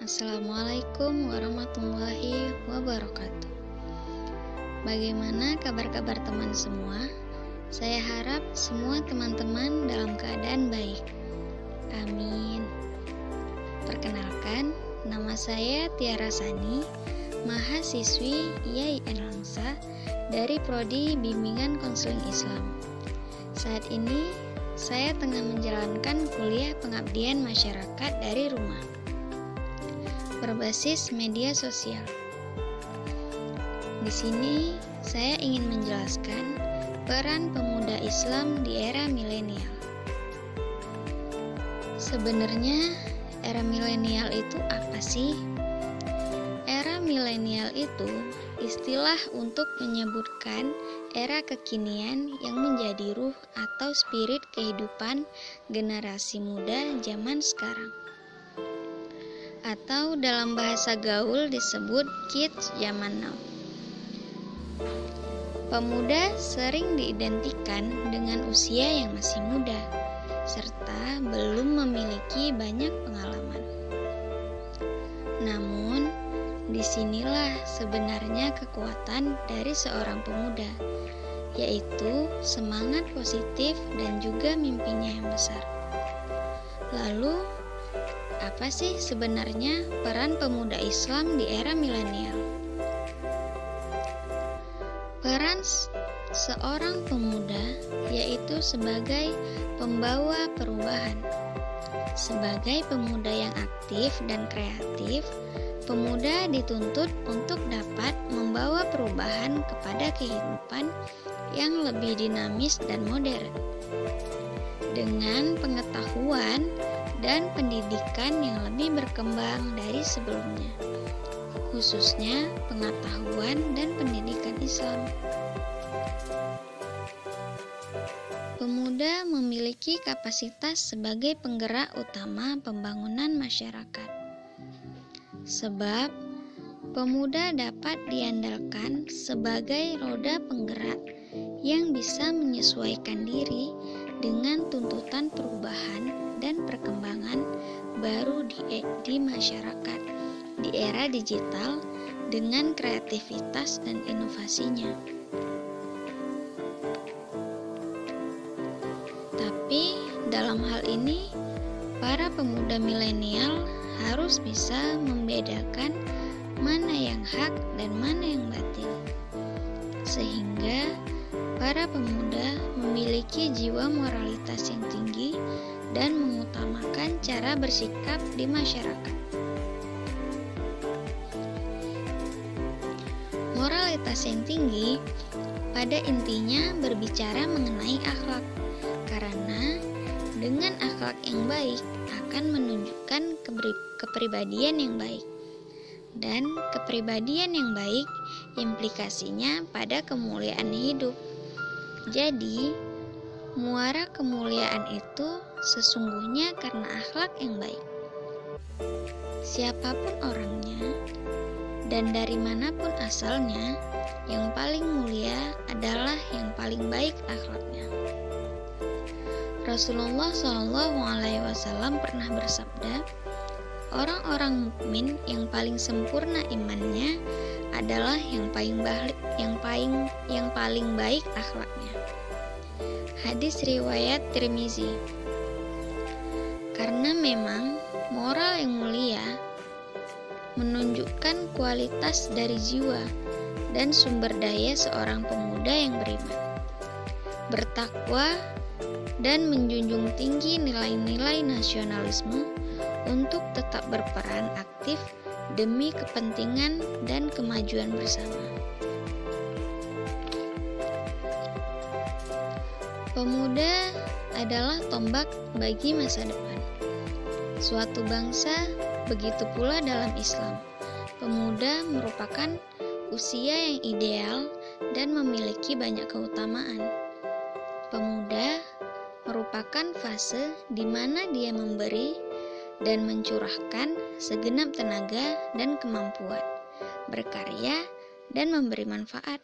Assalamualaikum warahmatullahi wabarakatuh. Bagaimana kabar-kabar teman semua? Saya harap semua teman-teman dalam keadaan baik. Amin. Perkenalkan, nama saya Tiara Sani, mahasiswi IAIN Langsa dari Prodi Bimbingan Konseling Islam. Saat ini, saya tengah menjalankan kuliah pengabdian masyarakat dari rumah, berbasis media sosial. Di sini, saya ingin menjelaskan peran pemuda Islam di era milenial. Sebenarnya, era milenial itu apa sih? Era milenial itu istilah untuk menyebutkan era kekinian yang menjadi ruh atau spirit kehidupan generasi muda zaman sekarang, atau dalam bahasa gaul disebut kids zaman now. Pemuda sering diidentikan dengan usia yang masih muda, serta belum memiliki banyak pengalaman. Namun, disinilah sebenarnya kekuatan dari seorang pemuda, yaitu semangat positif dan juga mimpinya yang besar. Lalu, apa sih sebenarnya peran pemuda Islam di era milenial? Peran seorang pemuda yaitu sebagai pembawa perubahan. Sebagai pemuda yang aktif dan kreatif, pemuda dituntut untuk dapat membawa perubahan kepada kehidupan yang lebih dinamis dan modern. Dengan pengetahuan dan pendidikan yang lebih berkembang dari sebelumnya, khususnya pengetahuan dan pendidikan Islam. Pemuda memiliki kapasitas sebagai penggerak utama pembangunan masyarakat. Sebab, pemuda dapat diandalkan sebagai roda penggerak yang bisa menyesuaikan diri dengan tuntutan perubahan dan perkembangan baru di masyarakat di era digital dengan kreativitas dan inovasinya. Tapi dalam hal ini, para pemuda milenial harus bisa membedakan mana yang hak dan mana yang batil, sehingga para pemuda memiliki jiwa moralitas yang tinggi dan mengutamakan cara bersikap di masyarakat. Moralitas yang tinggi pada intinya berbicara mengenai akhlak, karena dengan akhlak yang baik akan menunjukkan kepribadian yang baik, dan kepribadian yang baik implikasinya pada kemuliaan hidup. Jadi, muara kemuliaan itu sesungguhnya karena akhlak yang baik. Siapapun orangnya dan dari manapun asalnya, yang paling mulia adalah yang paling baik akhlaknya. Rasulullah SAW pernah bersabda, orang-orang mukmin yang paling sempurna imannya adalah yang paling baik akhlaknya. Hadis riwayat Tirmizi. Karena memang moral yang mulia menunjukkan kualitas dari jiwa dan sumber daya seorang pemuda yang beriman, bertakwa, dan menjunjung tinggi nilai-nilai nasionalisme untuk tetap berperan aktif demi kepentingan dan kemajuan bersama. Pemuda adalah tombak bagi masa depan suatu bangsa, begitu pula dalam Islam. Pemuda merupakan usia yang ideal dan memiliki banyak keutamaan. Pemuda merupakan fase di mana dia memberi dan mencurahkan segenap tenaga dan kemampuan, berkarya dan memberi manfaat.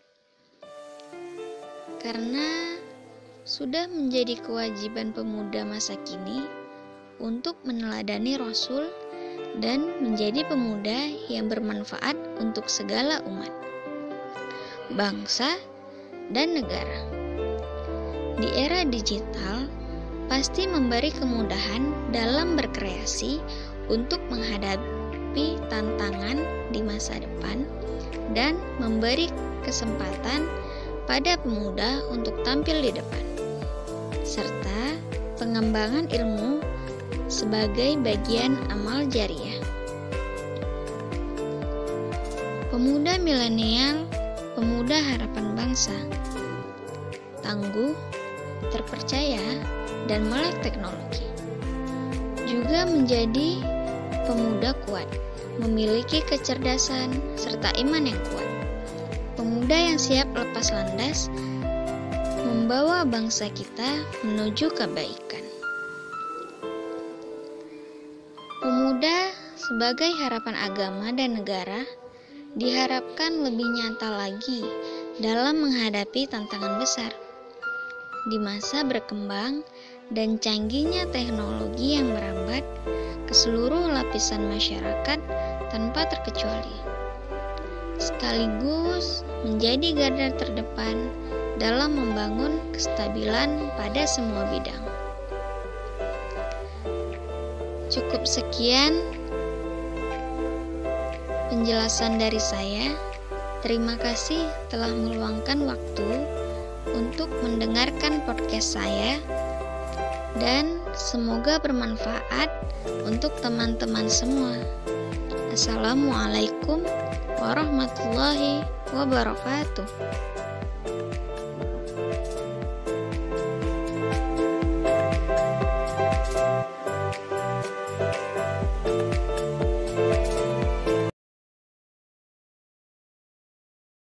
Karena sudah menjadi kewajiban pemuda masa kini untuk meneladani Rasul dan menjadi pemuda yang bermanfaat untuk segala umat, bangsa, dan negara. Di era digital, pasti memberi kemudahan dalam berkreasi untuk menghadapi tantangan di masa depan dan memberi kesempatan pada pemuda untuk tampil di depan, serta pengembangan ilmu sebagai bagian amal jariah. Pemuda milenial, pemuda harapan bangsa, tangguh, terpercaya, dan melek teknologi. Juga menjadi pemuda kuat, memiliki kecerdasan serta iman yang kuat. Pemuda yang siap lepas landas, membawa bangsa kita menuju kebaikan. Pemuda sebagai harapan agama dan negara diharapkan lebih nyata lagi dalam menghadapi tantangan besar. Di masa berkembang dan canggihnya teknologi yang merambat ke seluruh lapisan masyarakat tanpa terkecuali, sekaligus menjadi garda terdepan dalam membangun kestabilan pada semua bidang. Cukup sekian penjelasan dari saya. Terima kasih telah meluangkan waktu untuk mendengarkan podcast saya, dan semoga bermanfaat untuk teman-teman semua. Assalamualaikum warahmatullahi wabarakatuh.